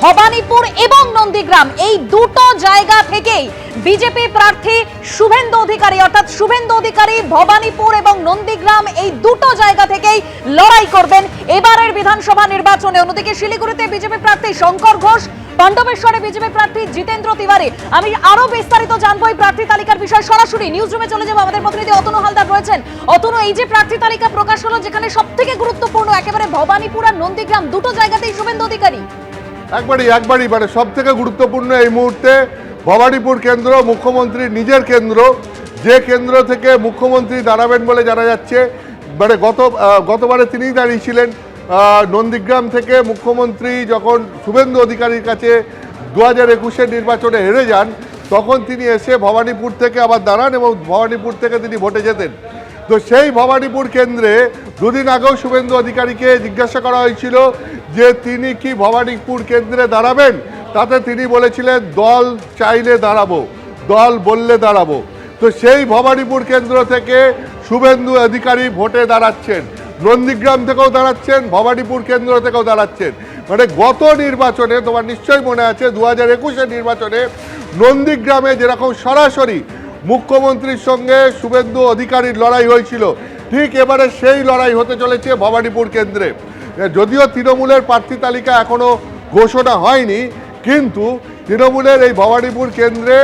ভবানীপুর এবং নন্দীগ্রাম এই দুটো জায়গা থেকেই বিজেপি প্রার্থী শুভেন্দু অধিকারী অর্থাৎ শুভেন্দু অধিকারী ভবানীপুর এবং নন্দীগ্রাম এই দুটো জায়গা থেকেই লড়াই করবেন এবারের বিধানসভা নির্বাচনে। অন্যদিকে শিলিগুড়িতে বিজেপি প্রার্থী শঙ্কর ঘোষ, পাণ্ডবেশ্বরে বিজেপি প্রার্থী জিতেন্দ্র তিওয়ারি। আমি আরো বিস্তারিত জানবো এই প্রার্থী তালিকার বিষয়। সরাসরি নিউজ রুমে চলে যাবো, আমাদের প্রতিনিধি অতনু হালদার রয়েছেন। অতনু, এই যে প্রার্থী তালিকা প্রকাশ হলো, যেখানে সবথেকে গুরুত্বপূর্ণ একেবারে ভবানীপুর আর নন্দীগ্রাম দুটো জায়গাতেই শুভেন্দু অধিকারী, একবারই মানে সব থেকে গুরুত্বপূর্ণ এই মুহূর্তে ভবানীপুর কেন্দ্র মুখ্যমন্ত্রীর নিজের কেন্দ্র, যে কেন্দ্র থেকে মুখ্যমন্ত্রী দাঁড়াবেন বলে জানা যাচ্ছে। মানে গতবারে তিনিই দাঁড়িয়েছিলেন নন্দীগ্রাম থেকে। মুখ্যমন্ত্রী যখন শুভেন্দু অধিকারীর কাছে 2021-এর নির্বাচনে হেরে যান, তখন তিনি এসে ভবানীপুর থেকে আবার দাঁড়ান এবং ভবানীপুর থেকে তিনি ভোটে যেতেন। তো সেই ভবানীপুর কেন্দ্রে দুদিন আগেও শুভেন্দু অধিকারীকে জিজ্ঞাসা করা হয়েছিল যে তিনি কি ভবানীপুর কেন্দ্রে দাঁড়াবেন। তাতে তিনি বলেছিলেন দল চাইলে দাঁড়াবো, দল বললে দাঁড়াবো। তো সেই ভবানীপুর কেন্দ্র থেকে শুভেন্দু অধিকারী ভোটে দাঁড়াচ্ছেন, নন্দীগ্রাম থেকেও দাঁড়াচ্ছেন, ভবানীপুর কেন্দ্র থেকেও দাঁড়াচ্ছেন। মানে গত নির্বাচনে তোমার নিশ্চয়ই মনে আছে 2021-এর নির্বাচনে নন্দীগ্রামে যেরকম সরাসরি মুখ্যমন্ত্রীর সঙ্গে শুভেন্দু অধিকারীর লড়াই হয়েছিল, ঠিক এবারে সেই লড়াই হতে চলেছে ভবানীপুর কেন্দ্রে। যদিও তৃণমূলের প্রার্থী তালিকা এখনো ঘোষণা হয়নি, কিন্তু তৃণমূলের এই ভবানীপুর কেন্দ্রে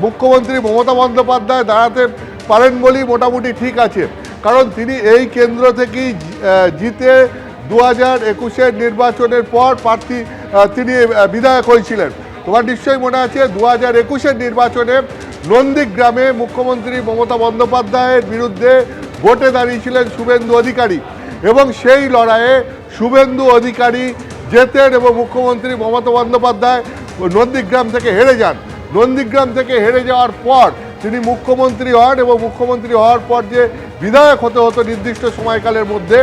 মুখ্যমন্ত্রী মমতা বন্দ্যোপাধ্যায় দাঁড়াতে পারেন বলেই মোটামুটি ঠিক আছে। কারণ তিনি এই কেন্দ্র থেকেই জিতে 2021-এর নির্বাচনের পর তিনি বিধায়ক হয়েছিলেন। তোমার নিশ্চয়ই মনে আছে 2021-এর নির্বাচনে নন্দীগ্রামে মুখ্যমন্ত্রী মমতা বন্দ্যোপাধ্যায়ের বিরুদ্ধে ভোটে দাঁড়িয়েছিলেন শুভেন্দু অধিকারী, এবং সেই লড়াইয়ে শুভেন্দু অধিকারী জেতেন এবং মুখ্যমন্ত্রী মমতা বন্দ্যোপাধ্যায় নন্দীগ্রাম থেকে হেরে যান। নন্দীগ্রাম থেকে হেরে যাওয়ার পর তিনি মুখ্যমন্ত্রী হন এবং মুখ্যমন্ত্রী হওয়ার পর যে বিধায়ক হতে হতো নির্দিষ্ট সময়কালের মধ্যে,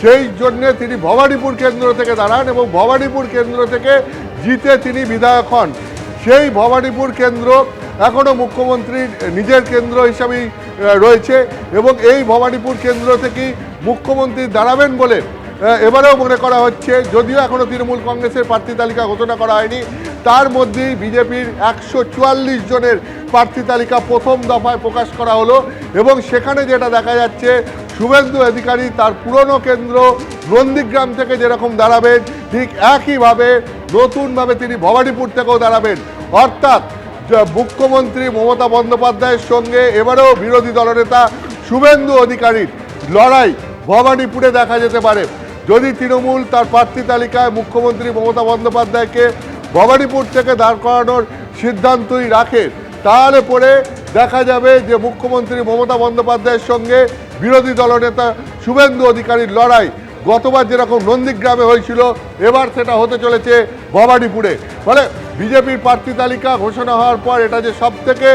সেই জন্যে তিনি ভবানীপুর কেন্দ্র থেকে দাঁড়ান এবং ভবানীপুর কেন্দ্র থেকে জিতে তিনি বিধায়ক হন। সেই ভবানীপুর কেন্দ্র এখনও মুখ্যমন্ত্রীর নিজের কেন্দ্র হিসাবেই রয়েছে এবং এই ভবানীপুর কেন্দ্র থেকেই মুখ্যমন্ত্রী দাঁড়াবেন বলে এবারেও মনে করা হচ্ছে। যদিও এখনও তৃণমূল কংগ্রেসের প্রার্থী তালিকা ঘোষণা করা হয়নি, তার মধ্যেই বিজেপির 144 জনের প্রার্থী তালিকা প্রথম দফায় প্রকাশ করা হলো এবং সেখানে যেটা দেখা যাচ্ছে শুভেন্দু অধিকারী তার পুরনো কেন্দ্র নন্দীগ্রাম থেকে যেরকম দাঁড়াবেন, ঠিক একইভাবে নতুনভাবে তিনি ভবানীপুর থেকেও দাঁড়াবেন। অর্থাৎ মুখ্যমন্ত্রী মমতা বন্দ্যোপাধ্যায়ের সঙ্গে এবারেও বিরোধী দলনেতা শুভেন্দু অধিকারীর লড়াই ভবানীপুরে দেখা যেতে পারে। যদি তৃণমূল তার প্রার্থী তালিকায় মুখ্যমন্ত্রী মমতা বন্দ্যোপাধ্যায়কে ভবানীপুর থেকে দাঁড় করানোর সিদ্ধান্তই রাখে, তাহলে পরে দেখা যাবে যে মুখ্যমন্ত্রী মমতা বন্দ্যোপাধ্যায়ের সঙ্গে বিরোধী দলনেতা শুভেন্দু অধিকারীর লড়াই গতবার যেরকম নন্দীগ্রামে হয়েছিল, এবার সেটা হতে চলেছে ভবানীপুরে। ফলে বিজেপির প্রার্থী তালিকা ঘোষণা হওয়ার পর এটা যে সবথেকে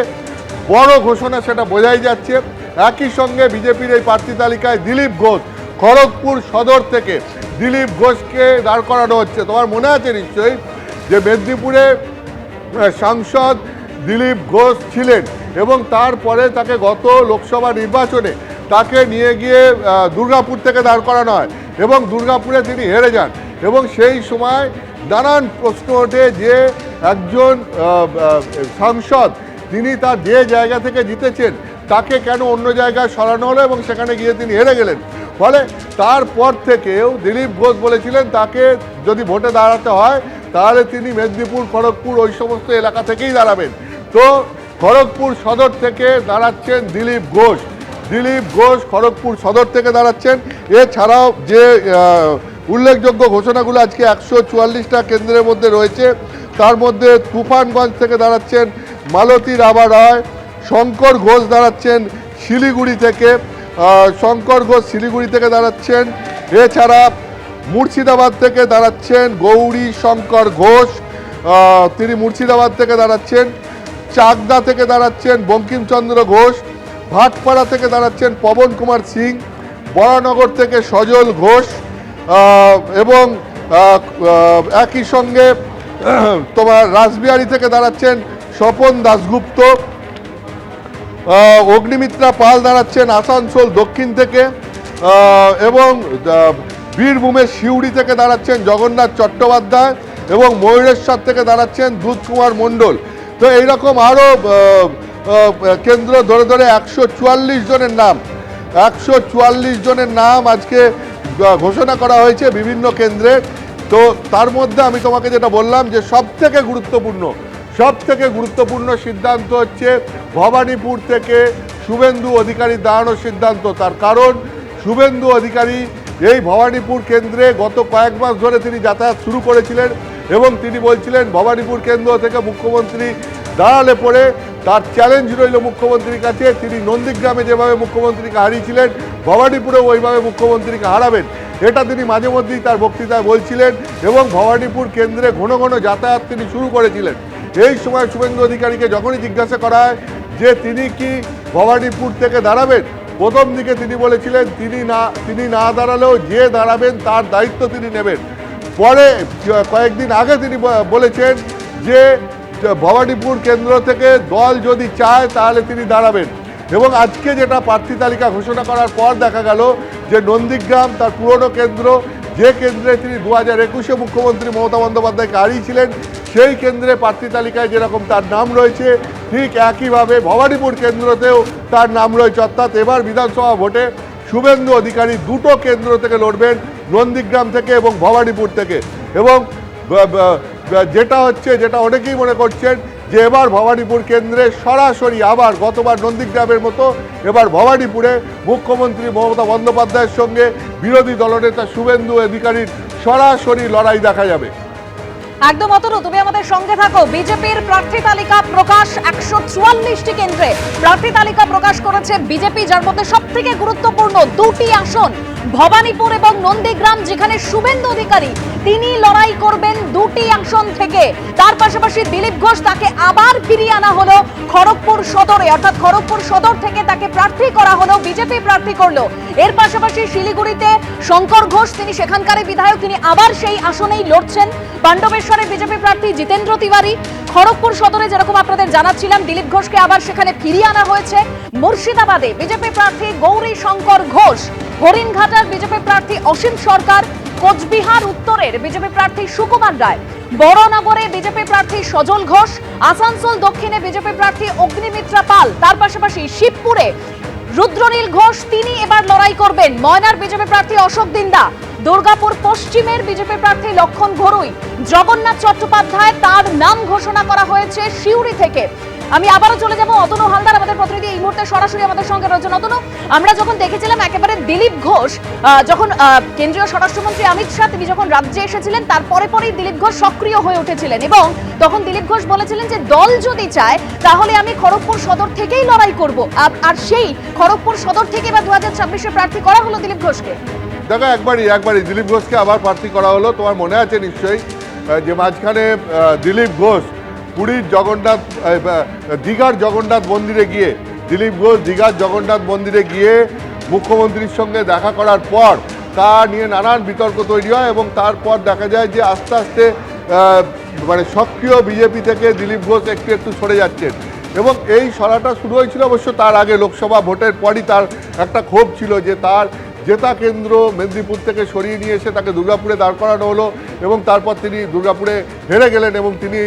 বড় ঘোষণা সেটা বোঝাই যাচ্ছে। একই সঙ্গে বিজেপির এই প্রার্থী তালিকায় দিলীপ ঘোষ, খড়গপুর সদর থেকে দিলীপ ঘোষকে দাঁড় করানো হচ্ছে। তোমার মনে আছে নিশ্চয়ই যে মেদিনীপুরে সাংসদ দিলীপ ঘোষ ছিলেন এবং তারপরে তাকে গত লোকসভা নির্বাচনে তাকে নিয়ে গিয়ে দুর্গাপুর থেকে দাঁড় করানো হয় এবং দুর্গাপুরে তিনি হেরে যান এবং সেই সময় নানান প্রশ্ন ওঠে যে একজন সাংসদ তিনি তার যে জায়গা থেকে জিতেছেন তাকে কেন অন্য জায়গায় সরানো হলো এবং সেখানে গিয়ে তিনি হেরে গেলেন। ফলে তারপর থেকেও দিলীপ ঘোষ বলেছিলেন তাকে যদি ভোটে দাঁড়াতে হয় তাহলে তিনি মেদিনীপুর, খড়গপুর ওই সমস্ত এলাকা থেকেই দাঁড়াবেন। তো খড়গপুর সদর থেকে দাঁড়াচ্ছেন দিলীপ ঘোষ। দিলীপ ঘোষ খড়গপুর সদর থেকে দাঁড়াচ্ছেন। এছাড়াও যে উল্লেখযোগ্য ঘোষণাগুলো আজকে 144টা কেন্দ্রের মধ্যে রয়েছে, তার মধ্যে তুফানগঞ্জ থেকে দাঁড়াচ্ছেন মালতী রাভা রায়। শঙ্কর ঘোষ দাঁড়াচ্ছেন শিলিগুড়ি থেকে, শঙ্কর ঘোষ শিলিগুড়ি থেকে দাঁড়াচ্ছেন। এছাড়া মুর্শিদাবাদ থেকে দাঁড়াচ্ছেন গৌরী শঙ্কর ঘোষ, তিনি মুর্শিদাবাদ থেকে দাঁড়াচ্ছেন। চাকদা থেকে দাঁড়াচ্ছেন বঙ্কিমচন্দ্র ঘোষ। ভাটপাড়া থেকে দাঁড়াচ্ছেন পবন কুমার সিং। বরানগর থেকে সজল ঘোষ এবং একই সঙ্গে তোমার রাসবিহারী থেকে দাঁড়াচ্ছেন স্বপন দাশগুপ্ত। অগ্নিমিত্রা পাল দাঁড়াচ্ছেন আসানসোল দক্ষিণ থেকে এবং বীরভূমের সিউড়ি থেকে দাঁড়াচ্ছেন জগন্নাথ চট্টোপাধ্যায় এবং ময়ূরেশ্বর থেকে দাঁড়াচ্ছেন দুধ কুমার মণ্ডল। তো এইরকম আরও কেন্দ্র ধরে ধরে 144 জনের নাম 144 জনের নাম আজকে ঘোষণা করা হয়েছে বিভিন্ন কেন্দ্রে। তো তার মধ্যে আমি তোমাকে যেটা বললাম যে সব থেকে গুরুত্বপূর্ণ সিদ্ধান্ত হচ্ছে ভবানীপুর থেকে শুভেন্দু অধিকারী দাঁড়ানোর সিদ্ধান্ত। তার কারণ শুভেন্দু অধিকারী এই ভবানীপুর কেন্দ্রে গত কয়েক মাস ধরে তিনি যাতায়াত শুরু করেছিলেন এবং তিনি বলছিলেন ভবানীপুর কেন্দ্র থেকে মুখ্যমন্ত্রী দাঁড়ালে পরে তার চ্যালেঞ্জ রইল মুখ্যমন্ত্রীর কাছে। তিনি নন্দীগ্রামে যেভাবে মুখ্যমন্ত্রীকে হারিয়েছিলেন ভবানীপুরেও ওইভাবে মুখ্যমন্ত্রীকে হারাবেন, এটা তিনি মাঝে মধ্যেই তার বক্তৃতায় বলছিলেন এবং ভবানীপুর কেন্দ্রে ঘন ঘন যাতায়াত তিনি শুরু করেছিলেন। এই সময় শুভেন্দু অধিকারীকে যখনই জিজ্ঞাসা করা হয় যে তিনি কি ভবানীপুর থেকে দাঁড়াবেন, প্রথম দিকে তিনি বলেছিলেন তিনি না দাঁড়ালেও যে দাঁড়াবেন তার দায়িত্ব তিনি নেবেন। পরে কয়েকদিন আগে তিনি বলেছেন যে ভবানীপুর কেন্দ্র থেকে দল যদি চায় তাহলে তিনি দাঁড়াবেন। এবং আজকে যেটা প্রার্থী তালিকা ঘোষণা করার পর দেখা গেল যে নন্দীগ্রাম তার পুরনো কেন্দ্র, যে কেন্দ্রে তিনি 2021-এ মুখ্যমন্ত্রী মমতা বন্দ্যোপাধ্যায়কে হারিয়েছিলেন, সেই কেন্দ্রে প্রার্থী তালিকায় যেরকম তার নাম রয়েছে ঠিক একইভাবে ভবানীপুর কেন্দ্রতেও তার নাম রয়েছে। অর্থাৎ এবার বিধানসভা ভোটে শুভেন্দু অধিকারী দুটো কেন্দ্র থেকে লড়বেন, নন্দীগ্রাম থেকে এবং ভবানীপুর থেকে। এবং যেটা অনেকেই মনে করছেন যে এবার ভবানীপুর কেন্দ্রে সরাসরি আবার গতবার নন্দীগ্রামের মতো এবার ভবানীপুরে মুখ্যমন্ত্রী মমতা বন্দ্যোপাধ্যায়ের সঙ্গে বিরোধী দলনেতা শুভেন্দু অধিকারীর সরাসরি লড়াই দেখা যাবে। একদম অতনু, তুমি আমাদের সঙ্গে থাকো। বিজেপির প্রার্থী তালিকা প্রকাশ, 144টি কেন্দ্রে প্রার্থী তালিকা প্রকাশ করেছে বিজেপি, যার মধ্যে সব থেকে গুরুত্বপূর্ণ দুটি আসন ভবানীপুর এবং নন্দীগ্রাম, যেখানে শুভেন্দু অধিকারী তিনি লড়াই করবেন দুটি আসন থেকে। তার পাশাপাশি দিলীপ ঘোষ, তাকে আবার ফিরিয়ে আনা হলো খড়গপুর সদরে, অর্থাৎ খড়গপুর সদর থেকে তাকে প্রার্থী করা হলো, বিজেপি প্রার্থী করলো। এর পাশাপাশি শিলিগুড়িতে শঙ্কর ঘোষ, তিনি সেখানকারই বিধায়ক, তিনি আবার সেই আসনেই লড়ছেন। পাণ্ডবেশ্বরে বিজেপি প্রার্থী জিতেন্দ্র তিওয়ারি। খড়গপুর সদরে যেরকম আপনাদের জানাচ্ছিলাম দিলীপ ঘোষকে আবার সেখানে ফিরিয়ে আনা হয়েছে। মুর্শিদাবাদে বিজেপি প্রার্থী গৌরী শঙ্কর ঘোষ, হরিণঘাটার বিজেপি প্রার্থী অসীম সরকার, কোচবিহার উত্তরের বিজেপি প্রার্থী সুকুমার রায়, বড়নগরে বিজেপি প্রার্থী সজল ঘোষ, আসানসোল দক্ষিণে বিজেপি প্রার্থী অগ্নিমিত্রা পাল, তার পাশাপাশি শিবপুরে রুদ্রনীল ঘোষ তিনি এবার লড়াই করবেন। ময়নার বিজেপি প্রার্থী অশোক দিন্দা, দুর্গাপুর পশ্চিমের বিজেপি প্রার্থী লক্ষণ ঘরুই, জগন্নাথ চট্টোপাধ্যায় তার নাম ঘোষণা করা হয়েছে সিউড়ি থেকে। আমি আবারও চলে যাব অতনু হালদার, আমাদের প্রতিনিধি এই মুহূর্তে সরাসরি আমাদের সঙ্গে রয়েছেন। অতনু, আমরা যখন দেখেছিলাম একেবারে দিলীপ ঘোষ যখন কেন্দ্রীয় স্বরাষ্ট্রমন্ত্রী অমিত শাহ তিনি যখন রাজ্যে এসেছিলেন তারপরে পরেই দিলীপ ঘোষ সক্রিয় হয়ে উঠেছিলেন এবং তখন দিলীপ ঘোষ বলেছিলেন যে দল যদি চায় তাহলে আমি খড়গপুর সদর থেকেই লড়াই করব। আর সেই খড়গপুর সদর থেকে বা 2026-এ প্রার্থী করা হলো দিলীপ ঘোষকে। দেখো একবারই দিলীপ ঘোষকে আবার প্রার্থী করা হলো। তোমার মনে আছে নিশ্চয়ই যে মাঝখানে দিলীপ ঘোষ পুরীর দীঘার জগন্নাথ মন্দিরে গিয়ে দীঘার জগন্নাথ মন্দিরে গিয়ে মুখ্যমন্ত্রীর সঙ্গে দেখা করার পর তা নিয়ে নানান বিতর্ক তৈরি হয় এবং তারপর দেখা যায় যে আস্তে আস্তে সক্রিয় বিজেপি থেকে দিলীপ ঘোষ একটু সরে যাচ্ছেন। এবং এই সরাটা শুরু হয়েছিল অবশ্য তার আগে, লোকসভা ভোটের পরই তার একটা ক্ষোভ ছিল যে তার জেতা কেন্দ্র মেদিনীপুর থেকে সরিয়ে নিয়ে এসে তাকে দুর্গাপুরে দাঁড় করানো হলো এবং তারপর তিনি দুর্গাপুরে হেরে গেলেন এবং তিনি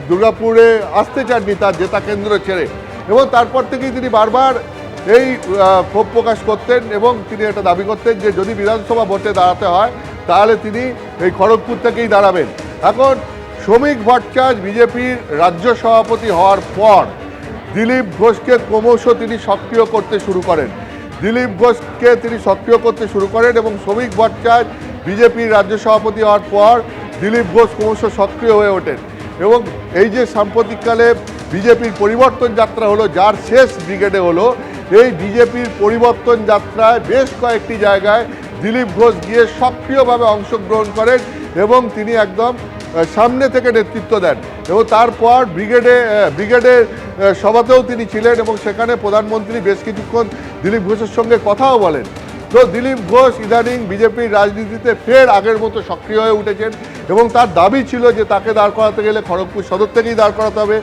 দুর্গাপুরে আসতে চাননি তার জেতা কেন্দ্র ছেড়ে। এবং তারপর থেকেই তিনি বারবার এই ক্ষোভ প্রকাশ করতেন এবং তিনি এটা দাবি করতেন যে যদি বিধানসভা ভোটে দাঁড়াতে হয় তাহলে তিনি এই খড়গপুর থেকেই দাঁড়াবেন। এখন শ্রমিক ভট্টাচার্য বিজেপির রাজ্য সভাপতি হওয়ার পর দিলীপ ঘোষকে ক্রমশ তিনি সক্রিয় করতে শুরু করেন এবং শ্রমিক ভট্টাচার্য বিজেপির রাজ্য সভাপতি হওয়ার পর দিলীপ ঘোষ ক্রমশ সক্রিয় হয়ে ওঠেন। এবং এই যে সাম্প্রতিককালে বিজেপির পরিবর্তন যাত্রা হলো, যার শেষ ব্রিগেডে হলো, এই বিজেপির পরিবর্তন যাত্রায় বেশ কয়েকটি জায়গায় দিলীপ ঘোষ গিয়ে সক্রিয়ভাবে অংশগ্রহণ করেন এবং তিনি একদম সামনে থেকে নেতৃত্ব দেন। এবং তারপর ব্রিগেডের সভাতেও তিনি ছিলেন এবং সেখানে প্রধানমন্ত্রী বেশ কিছুক্ষণ দিলীপ ঘোষের সঙ্গে কথাও বলেন। তো দিলীপ ঘোষ ইদানিং বিজেপির রাজনীতিতে ফের আগের মতো সক্রিয় হয়ে উঠেছেন এবং তার দাবি ছিল যে তাকে দাঁড় করাতে গেলে খড়গপুর সদর থেকেই দাঁড় করাতে হবে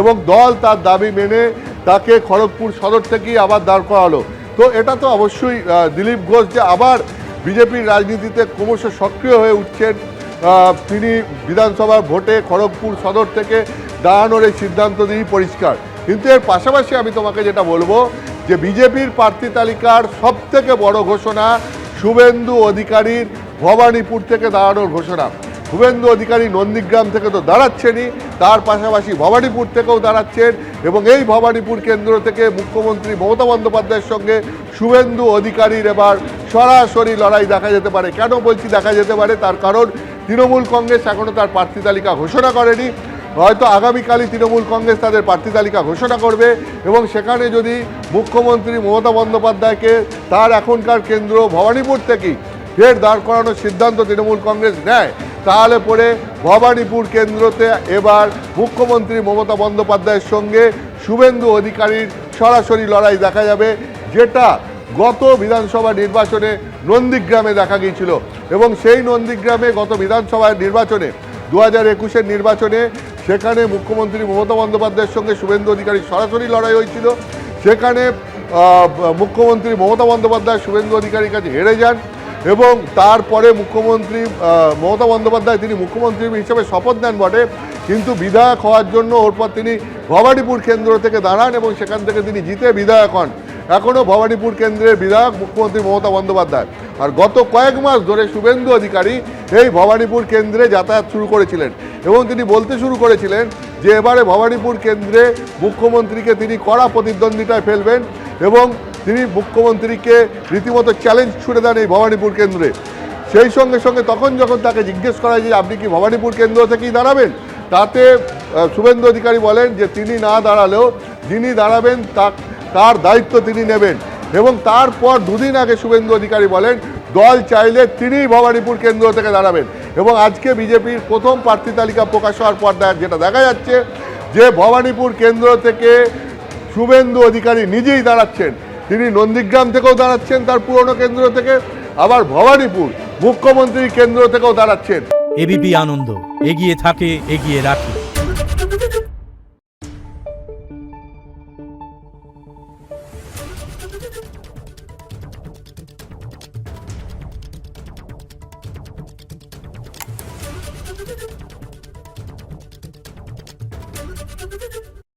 এবং দল তার দাবি মেনে তাকে খড়গপুর সদর থেকেই আবার দাঁড় করালো। তো এটা তো অবশ্যই দিলীপ ঘোষ যে আবার বিজেপির রাজনীতিতে ক্রমশ সক্রিয় হয়ে উঠছেন তিনি বিধানসভার ভোটে খড়গপুর সদর থেকে দাঁড়ানোর এই সিদ্ধান্ত দিয়েই পরিষ্কার। কিন্তু এর পাশাপাশি আমি তোমাকে যেটা বলবো যে বিজেপির প্রার্থী তালিকার সবথেকে বড় ঘোষণা শুভেন্দু অধিকারীর ভবানীপুর থেকে দাঁড়ানোর ঘোষণা। শুভেন্দু অধিকারী নন্দীগ্রাম থেকে তো দাঁড়াচ্ছেনই, তার পাশাপাশি ভবানীপুর থেকেও দাঁড়াচ্ছেন এবং এই ভবানীপুর কেন্দ্র থেকে মুখ্যমন্ত্রী মমতা বন্দ্যোপাধ্যায়ের সঙ্গে শুভেন্দু অধিকারীর এবার সরাসরি লড়াই দেখা যেতে পারে। কেন বলছি দেখা যেতে পারে, তার কারণ তৃণমূল কংগ্রেস এখনও তার প্রার্থী তালিকা ঘোষণা করেনি। হয়তো আগামীকালই তৃণমূল কংগ্রেস তাদের প্রার্থী তালিকা ঘোষণা করবে এবং সেখানে যদি মুখ্যমন্ত্রী মমতা বন্দ্যোপাধ্যায়কে তার এখনকার কেন্দ্র ভবানীপুর থেকেই ফের দাঁড় করানোর সিদ্ধান্ত তৃণমূল কংগ্রেস নেয়, তাহলে পরে ভবানীপুর কেন্দ্রতে এবার মুখ্যমন্ত্রী মমতা বন্দ্যোপাধ্যায়ের সঙ্গে শুভেন্দু অধিকারীর সরাসরি লড়াই দেখা যাবে, যেটা গত বিধানসভা নির্বাচনে নন্দীগ্রামে দেখা গিয়েছিল। এবং সেই নন্দীগ্রামে গত বিধানসভা নির্বাচনে 2021-এর নির্বাচনে সেখানে মুখ্যমন্ত্রী মমতা বন্দ্যোপাধ্যায়ের সঙ্গে শুভেন্দু অধিকারীর সরাসরি লড়াই হয়েছিল। সেখানে মুখ্যমন্ত্রী মমতা বন্দ্যোপাধ্যায় শুভেন্দু অধিকারীর কাছে হেরে যান এবং তারপরে মুখ্যমন্ত্রী মমতা বন্দ্যোপাধ্যায় তিনি মুখ্যমন্ত্রী হিসেবে শপথ নেন বটে, কিন্তু বিধায়ক হওয়ার জন্য ওরপর তিনি ভবানীপুর কেন্দ্র থেকে দাঁড়ান এবং সেখান থেকে তিনি জিতে বিধায়ক হন। এখনও ভবানীপুর কেন্দ্রের বিধায়ক মুখ্যমন্ত্রী মমতা বন্দ্যোপাধ্যায়। আর গত কয়েক মাস ধরে শুভেন্দু অধিকারী এই ভবানীপুর কেন্দ্রে যাতায়াত শুরু করেছিলেন এবং তিনি বলতে শুরু করেছিলেন যে এবারে ভবানীপুর কেন্দ্রে মুখ্যমন্ত্রীকে তিনি কড়া প্রতিদ্বন্দ্বিতায় ফেলবেন এবং তিনি মুখ্যমন্ত্রীকে রীতিমতো চ্যালেঞ্জ ছুড়ে দেন এই ভবানীপুর কেন্দ্রে। সেই সঙ্গে সঙ্গে তখন যখন তাকে জিজ্ঞেস করা হয় যে আপনি কি ভবানীপুর কেন্দ্র থেকেই দাঁড়াবেন, তাতে শুভেন্দু অধিকারী বলেন যে তিনি না দাঁড়ালেও যিনি দাঁড়াবেন তার দায়িত্ব তিনি নেবেন। এবং তারপর দুদিন আগে শুভেন্দু অধিকারী বলেন দল চাইলে তিনিই ভবানীপুর কেন্দ্র থেকে দাঁড়াবেন। এবং আজকে বিজেপির প্রথম প্রার্থী তালিকা প্রকাশ হওয়ার পর যেটা দেখা যাচ্ছে যে ভবানীপুর কেন্দ্র থেকে শুভেন্দু অধিকারী নিজেই দাঁড়াচ্ছেন, তিনি নন্দীগ্রাম থেকেও দাঁড়াচ্ছেন তার পুরনো কেন্দ্র থেকে, আবার ভবানীপুর মুখ্যমন্ত্রীর কেন্দ্র থেকেও দাঁড়াচ্ছেন। এবিপি আনন্দ এগিয়ে থাকে, এগিয়ে রাখে।